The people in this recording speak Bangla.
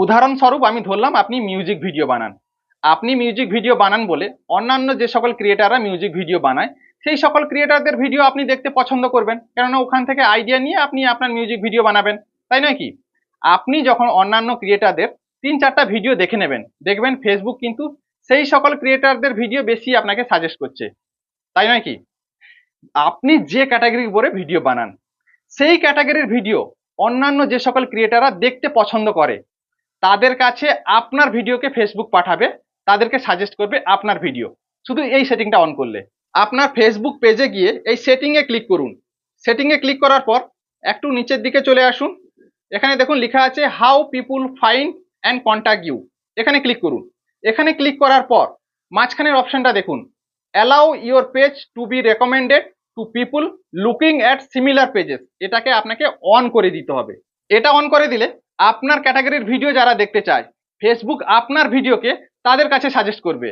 উদাহরণস্বরূপ আমি ধরলাম আপনি মিউজিক ভিডিও বানান। আপনি মিউজিক ভিডিও বানান বলে অন্যান্য যে সকল ক্রিয়েটাররা মিউজিক ভিডিও বানায় সেই সকল ক্রিয়েটারদের ভিডিও আপনি দেখতে পছন্দ করবেন, কেননা ওখান থেকে আইডিয়া নিয়ে আপনি আপনার মিউজিক ভিডিও বানাবেন, তাই নয় কি? আপনি যখন অন্যান্য ক্রিয়েটারদের 3-4টা ভিডিও দেখে নেবেন, দেখবেন ফেসবুক কিন্তু সেই সকল ক্রিয়েটারদের ভিডিও বেশি আপনাকে সাজেস্ট করছে, তাই নয় কি? আপনি যে ক্যাটাগরির উপরে ভিডিও বানান সেই ক্যাটাগরির ভিডিও অন্যান্য যে সকল ক্রিয়েটাররা দেখতে পছন্দ করে তাদের কাছে আপনার ভিডিওকে ফেসবুক পাঠাবে, তাদেরকে সাজেস্ট করবে আপনার ভিডিও, শুধু এই সেটিংটা অন করলে। আপনার ফেসবুক পেজে গিয়ে এই সেটিংয়ে ক্লিক করুন। সেটিংয়ে ক্লিক করার পর একটু নিচের দিকে চলে আসুন। এখানে দেখুন লেখা আছে how people find and contact you, এখানে ক্লিক করুন। এখানে ক্লিক করার পর মাঝখানের অপশনটা দেখুন, allow your page to be recommended to people looking at similar pages, এটাকে আপনাকে অন করে দিতে হবে। এটা অন করে দিলে আপনার ক্যাটাগরির ভিডিও যারা দেখতে চায় ফেসবুক আপনার ভিডিওকে তাদের কাছে সাজেস্ট করবে।